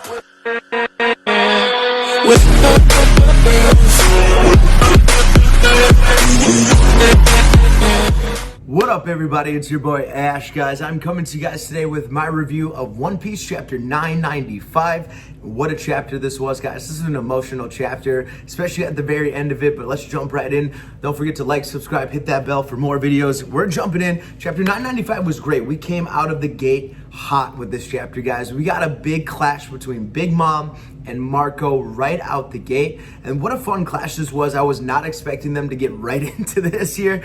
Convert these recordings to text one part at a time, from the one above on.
What up, everybody? It's your boy Ash, guys. I'm coming to you guys today with my review of One Piece chapter 995. What a chapter this was, guys. This is an emotional chapter, especially at the very end of it, but let's jump right in. Don't forget to like, subscribe, hit that bell for more videos. We're jumping in. Chapter 995 was great. We came out of the gate hot with this chapter, guys. We got a big clash between Big Mom and Marco right out the gate, and what a fun clash this was. I was not expecting them to get right into this here.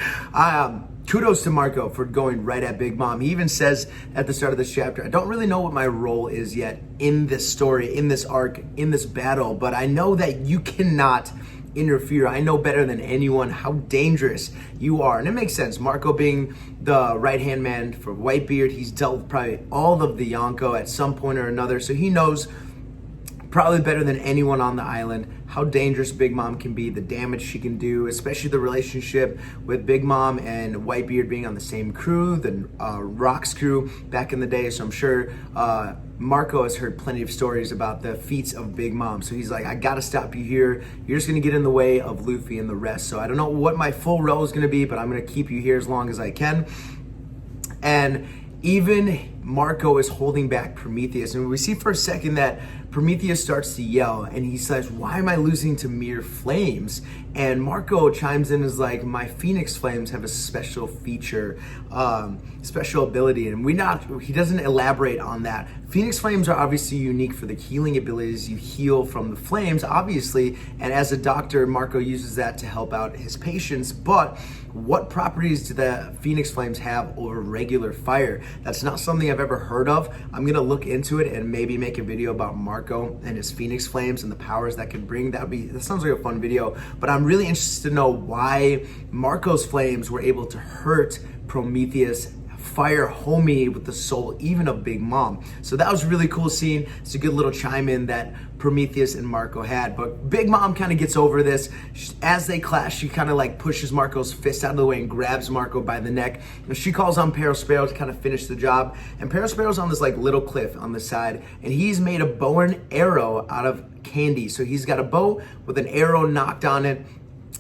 Kudos to Marco for going right at Big Mom. He even says at the start of this chapter, I don't really know what my role is yet in this story, in this arc, in this battle, but I know that you cannot interfere. I know better than anyone how dangerous you are. And it makes sense. Marco being the right-hand man for Whitebeard, he's dealt with probably all of the Yonko at some point or another, so he knows probably better than anyone on the island how dangerous Big Mom can be, the damage she can do, especially the relationship with Big Mom and Whitebeard being on the same crew, the Rock's crew back in the day. So I'm sure Marco has heard plenty of stories about the feats of Big Mom. So he's like, I gotta stop you here. You're just gonna get in the way of Luffy and the rest. So I don't know what my full role is gonna be, but I'm gonna keep you here as long as I can. And even Marco is holding back Prometheus. And we see for a second that Prometheus starts to yell and he says, why am I losing to mere flames? And Marco chimes in as like, my Phoenix flames have a special feature, special ability. And he doesn't elaborate on that. Phoenix flames are obviously unique for the healing abilities. You heal from the flames, obviously. And as a doctor, Marco uses that to help out his patients. But what properties do the Phoenix flames have over regular fire? That's not something I've ever heard of. I'm gonna look into it and maybe make a video about Marco and his Phoenix flames and the powers that can bring. That sounds like a fun video, but I'm really interested to know why Marco's flames were able to hurt Prometheus, fire homie with the soul even of Big Mom. So that was a really cool scene. It's a good little chime in that Prometheus and Marco had. But Big Mom kind of gets over this. As they clash, she kind of like pushes Marco's fist out of the way and grabs Marco by the neck. And she calls on Perospero to kind of finish the job. And Perospero's on this like little cliff on the side, and he's made a bow and arrow out of candy. So he's got a bow with an arrow knocked on it,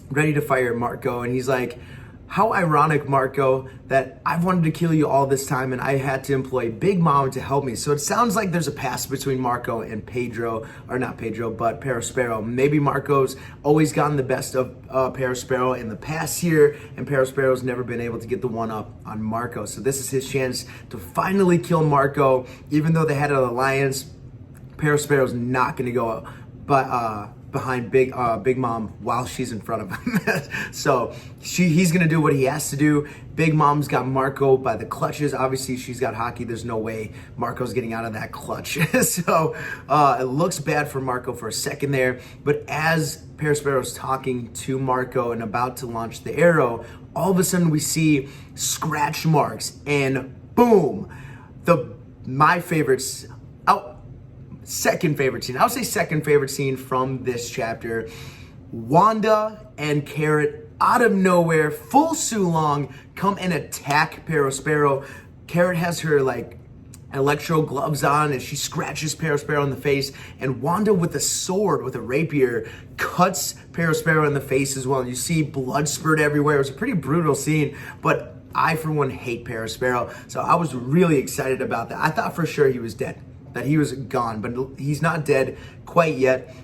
ready to fire Marco. And he's like, how ironic, Marco, that I've wanted to kill you all this time and I had to employ Big Mom to help me. So it sounds like there's a past between Marco and Pedro, or not Pedro, but Perospero. Maybe Marco's always gotten the best of Perospero in the past here, and Perospero's never been able to get the one up on Marco. So this is his chance to finally kill Marco. Even though they had an alliance, Perospero's not going to go behind Big Mom while she's in front of him. So he's gonna do what he has to do. Big Mom's got Marco by the clutches. Obviously she's got hockey. There's no way Marco's getting out of that clutch. So it looks bad for Marco for a second there, but as Perospero's talking to Marco and about to launch the arrow, all of a sudden we see scratch marks and boom, my favorites. Second favorite scene. I'll say second favorite scene from this chapter. Wanda and Carrot out of nowhere, full Sulong, come and attack Perospero. Carrot has her like electro gloves on and she scratches Perospero in the face, and Wanda with a sword, with a rapier, cuts Perospero in the face as well. And you see blood spurt everywhere. It was a pretty brutal scene, but I for one hate Perospero, so I was really excited about that. I thought for sure he was dead, that he was gone, but he's not dead quite yet.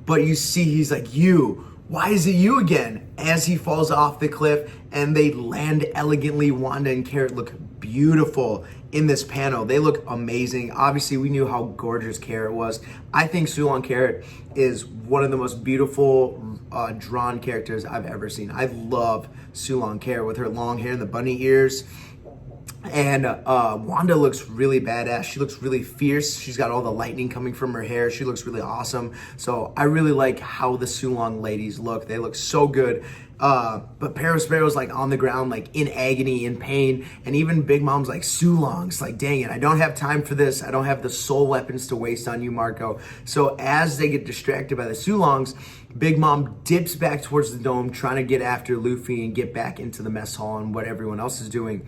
But you see, he's like, why is it you again? As he falls off the cliff and they land elegantly. Wanda and Carrot look beautiful in this panel. They look amazing. Obviously, we knew how gorgeous Carrot was. I think Sulong Carrot is one of the most beautiful drawn characters I've ever seen. I love Sulong Carrot with her long hair and the bunny ears. And Wanda looks really badass. She looks really fierce. She's got all the lightning coming from her hair. She looks really awesome. So I really like how the Sulong ladies look. They look so good. But Perospero's like on the ground, like in agony, in pain. And even Big Mom's like, Sulong's like, dang it, I don't have time for this. I don't have the soul weapons to waste on you, Marco. So as they get distracted by the Sulongs, Big Mom dips back towards the dome, trying to get after Luffy and get back into the mess hall and what everyone else is doing.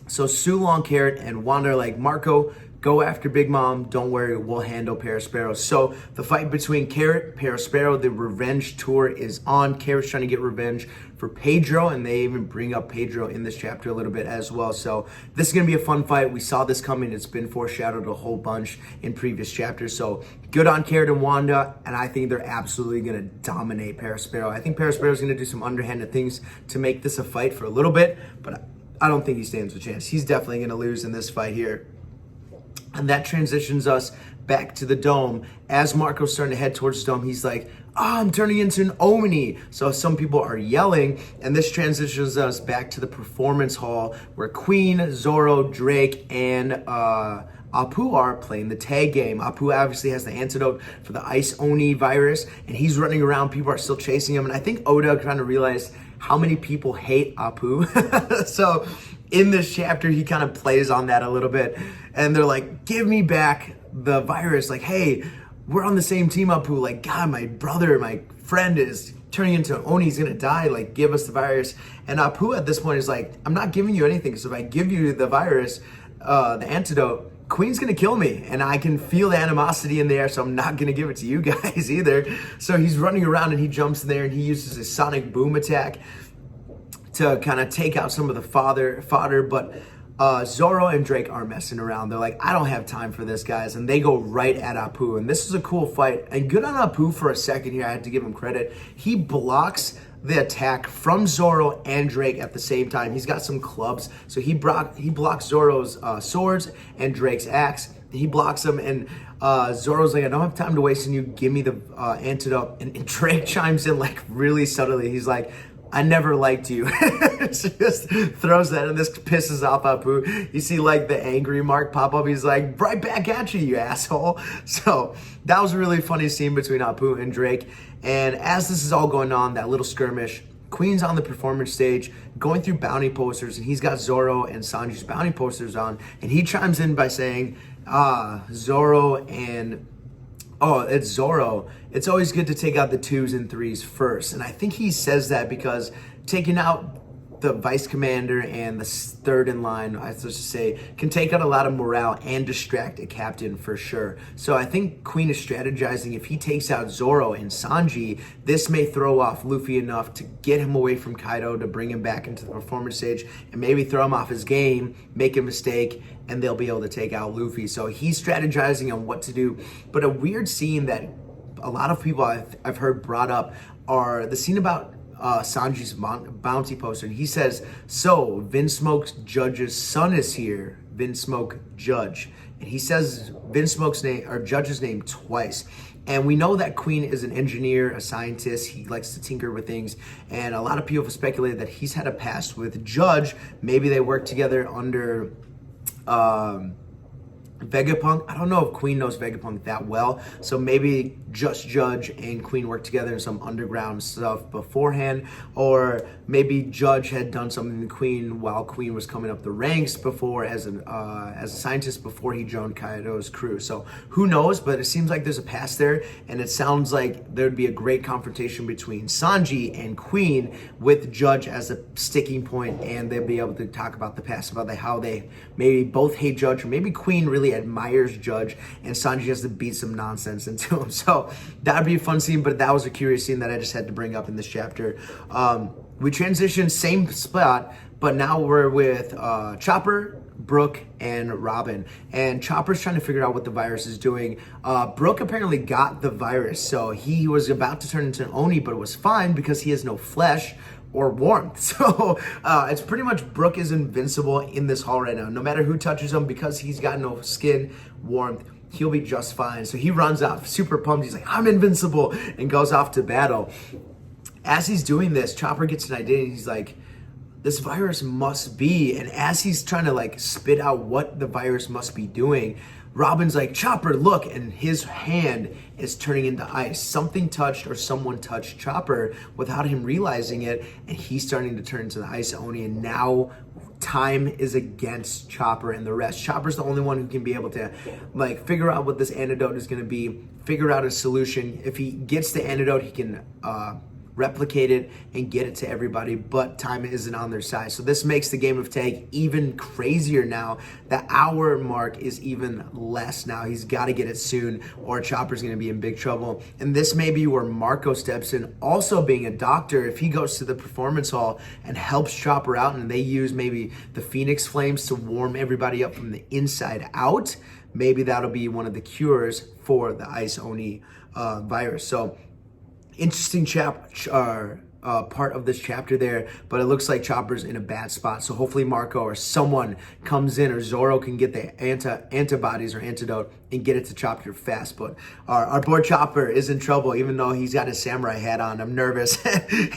So Sulong, Carrot, and Wanda are like, Marco, Go after Big Mom. Don't worry, we'll handle Perospero. So the fight between Carrot, Perospero, the revenge tour is on. Carrot's trying to get revenge for Pedro, and they even bring up Pedro in this chapter a little bit as well. So this is going to be a fun fight. We saw this coming. It's been foreshadowed a whole bunch in previous chapters. So good on Carrot and Wanda, and I think they're absolutely going to dominate Perospero. I think Perospero is going to do some underhanded things to make this a fight for a little bit, but I don't think he stands a chance. He's definitely going to lose in this fight here. And that transitions us back to the dome. As Marco's starting to head towards the dome, he's like, I'm turning into an Omni. So some people are yelling, and this transitions us back to the performance hall where Queen, Zoro, Drake, and Apu are playing the tag game. Apu obviously has the antidote for the Ice Oni virus, and he's running around. People are still chasing him, and I think Oda kind of realized how many people hate Apu. So in this chapter, he kind of plays on that a little bit, and they're like, give me back the virus. Like, hey, we're on the same team, Apu. Like, God, my brother, my friend is turning into an Oni. He's gonna die. Like, give us the virus. And Apu at this point is like, I'm not giving you anything, because if I give you the virus, the antidote, Queen's gonna kill me, and I can feel the animosity in the air, so I'm not gonna give it to you guys either. So he's running around, and he jumps in there, and he uses his sonic boom attack to kind of take out some of the fodder, but Zoro and Drake are messing around. They're like, I don't have time for this, guys, and they go right at Apu, and this is a cool fight, and good on Apu for a second here. I had to give him credit. He blocks the attack from Zoro and Drake at the same time. He's got some clubs, so he blocks Zoro's swords and Drake's axe. He blocks them, and Zoro's like, I don't have time to waste on you. Give me the antidote. And Drake chimes in like really subtly. He's like, I never liked you. Just throws that, and this pisses off Apu. You see like the angry mark pop up. He's like, right back at you, you asshole. So that was a really funny scene between Apu and Drake. And as this is all going on, that little skirmish, Queen's on the performance stage going through bounty posters, and he's got Zoro and Sanji's bounty posters on, and he chimes in by saying, Zoro and it's Zoro. It's always good to take out the 2s and 3s first. And I think he says that because taking out the vice commander and the third in line, I was to say, can take out a lot of morale and distract a captain for sure. So I think Queen is strategizing. If he takes out Zoro and Sanji, this may throw off Luffy enough to get him away from Kaido, to bring him back into the performance stage and maybe throw him off his game, make a mistake, and they'll be able to take out Luffy. So he's strategizing on what to do. But a weird scene that a lot of people I've heard brought up are the scene about Sanji's bounty poster. And he says, so Vinsmoke's Judge's son is here. Vinsmoke Judge. And he says Vinsmoke's name, or Judge's name, twice. And we know that Queen is an engineer, a scientist. He likes to tinker with things. And a lot of people have speculated that he's had a past with Judge. Maybe they worked together under Vegapunk. I don't know if Queen knows Vegapunk that well, so maybe just Judge and Queen worked together in some underground stuff beforehand, or maybe Judge had done something to Queen while Queen was coming up the ranks before as a scientist before he joined Kaido's crew. So who knows, but it seems like there's a past there, and it sounds like there'd be a great confrontation between Sanji and Queen with Judge as a sticking point, and they'll be able to talk about the past, about how they maybe both hate Judge, or maybe Queen really admires Judge and Sanji has to beat some nonsense into him. So that'd be a fun scene, but that was a curious scene that I just had to bring up in this chapter. We transition same spot, but now we're with Chopper, Brook, and Robin. And Chopper's trying to figure out what the virus is doing. Brook apparently got the virus, so he was about to turn into an Oni, but it was fine because he has no flesh or warmth. So it's pretty much Brook is invincible in this hall right now. No matter who touches him, because he's got no skin, warmth, he'll be just fine. So he runs out super pumped. He's like, I'm invincible, and goes off to battle. As he's doing this, Chopper gets an idea, and he's like, this virus must be, and as he's trying to like spit out what the virus must be doing, Robin's like, Chopper, look, and his hand is turning into ice. Something touched, or someone touched Chopper without him realizing it, and he's starting to turn into the Ice Oni, and now time is against Chopper and the rest. Chopper's the only one who can be able to like figure out what this antidote is going to be, figure out a solution. If he gets the antidote, he can replicate it and get it to everybody, but time isn't on their side. So this makes the game of tag even crazier now. The hour mark is even less now. He's got to get it soon or Chopper's going to be in big trouble. And this may be where Marco steps in, also being a doctor. If he goes to the performance hall and helps Chopper out, and they use maybe the Phoenix Flames to warm everybody up from the inside out, maybe that'll be one of the cures for the Ice Oni virus. So interesting part of this chapter there, but it looks like Chopper's in a bad spot. So hopefully Marco or someone comes in, or Zoro can get the antibodies or antidote and get it to Chopper fast. But our boy Chopper is in trouble, even though he's got his samurai hat on. I'm nervous.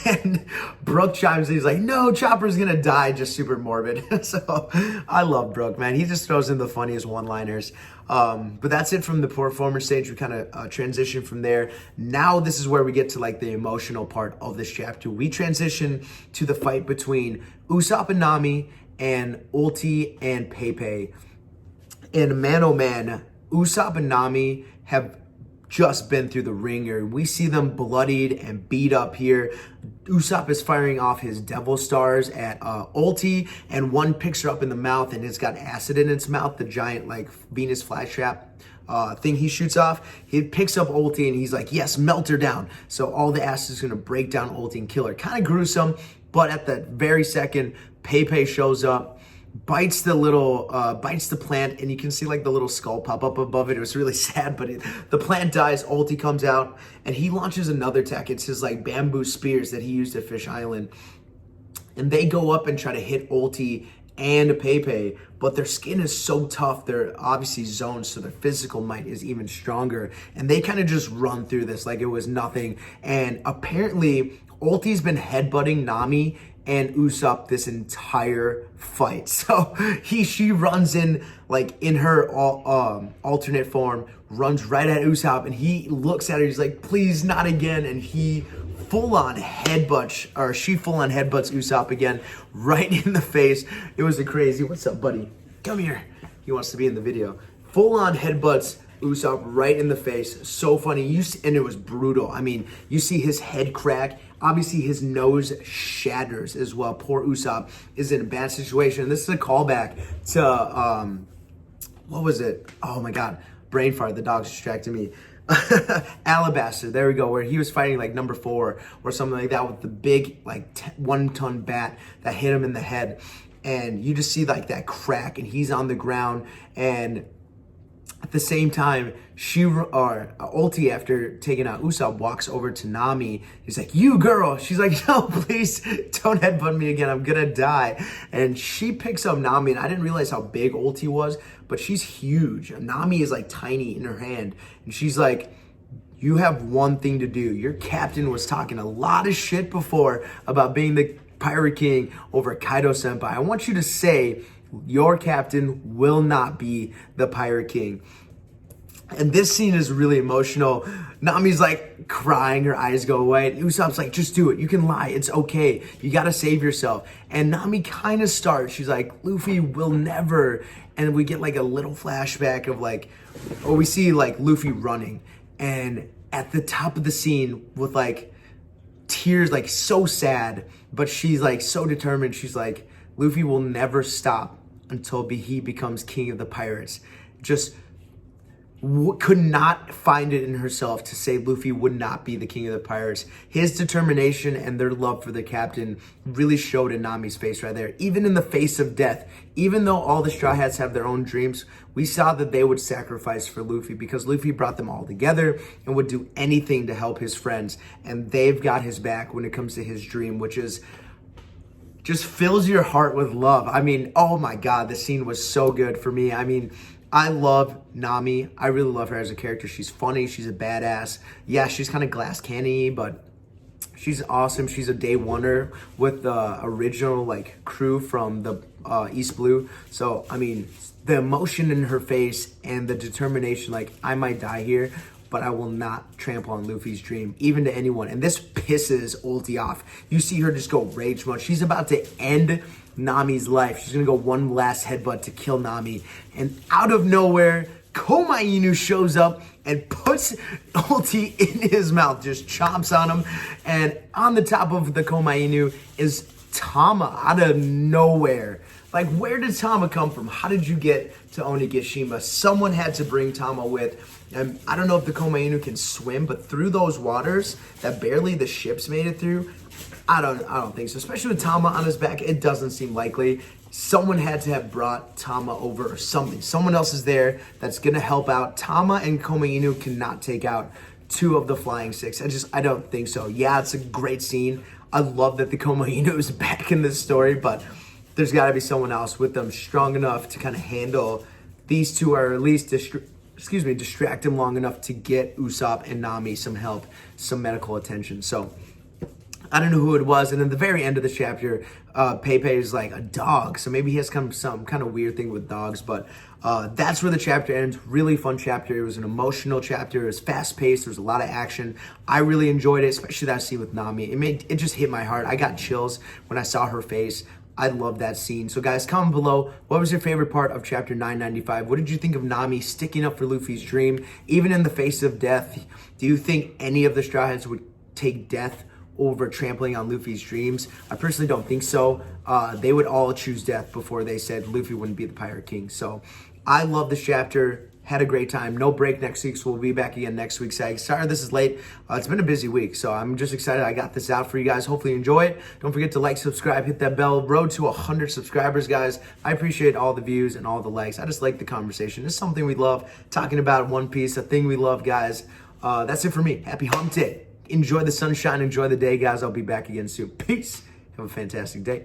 And Brook chimes in, he's like, no, Chopper's gonna die, just super morbid. So I love Brook, man. He just throws in the funniest one-liners. But that's it from the performance stage. We kind of transition from there. Now this is where we get to like the emotional part of this chapter. We transition to the fight between Usopp and Nami and Ulti and Pepe. And man, oh man, Usopp and Nami have just been through the ringer. We see them bloodied and beat up here. Usopp is firing off his devil stars at Ulti, and one picks her up in the mouth and it's got acid in its mouth, the giant like Venus flytrap thing he shoots off. He picks up Ulti and he's like, yes, melt her down. So all the acid is gonna break down Ulti and kill her. Kind of gruesome, but at that very second, Pepe shows up, bites the plant, and you can see like the little skull pop up above it. It was really sad, but the plant dies. Ulti comes out and he launches another attack. It's his like bamboo spears that he used at Fish Island, and they go up and try to hit Ulti and Pepe, but their skin is so tough. They're obviously zoned, so their physical might is even stronger, and they kind of just run through this like it was nothing. And apparently Ulti's been headbutting Nami and Usopp this entire fight. So she runs in like in her alternate form, runs right at Usopp, and he looks at her, he's like, please not again, and he full-on headbutts Usopp again, right in the face. It was crazy. What's up, buddy? Come here. He wants to be in the video. Full-on headbutts Usopp right in the face. So funny. And it was brutal. I mean, you see his head crack. Obviously, his nose shatters as well. Poor Usopp is in a bad situation. This is a callback to, what was it? Oh my God. Brain fart. The dog's distracting me. Alabaster. There we go. Where he was fighting like number 4 or something like that with the big like 1-ton bat that hit him in the head. And you just see like that crack and he's on the ground, and at the same time, Ulti, after taking out Usopp, walks over to Nami. He's like, you girl. She's like, no, please don't headbutt me again. I'm gonna die. And she picks up Nami, and I didn't realize how big Ulti was, but she's huge. Nami is like tiny in her hand. And she's like, you have one thing to do. Your captain was talking a lot of shit before about being the Pirate King over Kaido Senpai. I want you to say your captain will not be the Pirate King. And this scene is really emotional. Nami's like crying, her eyes go away. And Usopp's like, just do it. You can lie. It's okay. You gotta save yourself. And Nami kind of starts. She's like, Luffy will never. And we get like a little flashback of like, or we see like Luffy running. And at the top of the scene with like tears, like so sad, but she's like so determined. She's like, Luffy will never stop until he becomes king of the pirates. Just could not find it in herself to say Luffy would not be the king of the pirates. His determination and their love for the captain really showed in Nami's face right there. Even in the face of death, even though all the Straw Hats have their own dreams, we saw that they would sacrifice for Luffy because Luffy brought them all together and would do anything to help his friends. And they've got his back when it comes to his dream, which is just fills your heart with love. I mean, oh my God, the scene was so good for me. I mean, I love Nami. I really love her as a character. She's funny. She's a badass. Yeah, she's kind of glass canny, but she's awesome. She's a day oneer with the original like crew from the East Blue. So, I mean, the emotion in her face and the determination, like, I might die here, but I will not trample on Luffy's dream, even to anyone. And this pisses Ulti off. You see her just go rage mode. She's about to end Nami's life. She's gonna go one last headbutt to kill Nami. And out of nowhere Koma Inu shows up and puts Ulti in his mouth, just chomps on him. And on the top of the Koma Inu is Tama out of nowhere. Like, where did Tama come from? How did you get to Onigashima? Someone had to bring Tama with. And I don't know if the Koma Inu can swim, but through those waters that barely the ships made it through, I don't think so. Especially with Tama on his back, it doesn't seem likely. Someone had to have brought Tama over or something. Someone else is there that's gonna help out. Tama and Koma Inu cannot take out two of the Flying Six. I don't think so. Yeah, it's a great scene. I love that the Koma Inu is back in this story, but there's got to be someone else with them strong enough to kind of handle these two, or at least distract him long enough to get Usopp and Nami some help, some medical attention. So I don't know who it was. And in the very end of the chapter, Pepe is like a dog. So maybe he has some kind of weird thing with dogs. But that's where the chapter ends. Really fun chapter. It was an emotional chapter. It was fast paced. There was a lot of action. I really enjoyed it, especially that scene with Nami. It just hit my heart. I got chills when I saw her face. I love that scene. So guys, comment below, what was your favorite part of chapter 995? What did you think of Nami sticking up for Luffy's dream, even in the face of death? Do you think any of the Straw Hats would take death over trampling on Luffy's dreams? I personally don't think so. They would all choose death before they said Luffy wouldn't be the Pirate King. So I love this chapter. Had a great time. No break next week, so we'll be back again next week. Sorry this is late. It's been a busy week, so I'm just excited I got this out for you guys. Hopefully you enjoy it. Don't forget to like, subscribe, hit that bell. Road to 100 subscribers, guys. I appreciate all the views and all the likes. I just like the conversation. It's something we love, talking about One Piece, a thing we love, guys. That's it for me. Happy Hump Day. Enjoy the sunshine. Enjoy the day, guys. I'll be back again soon. Peace. Have a fantastic day.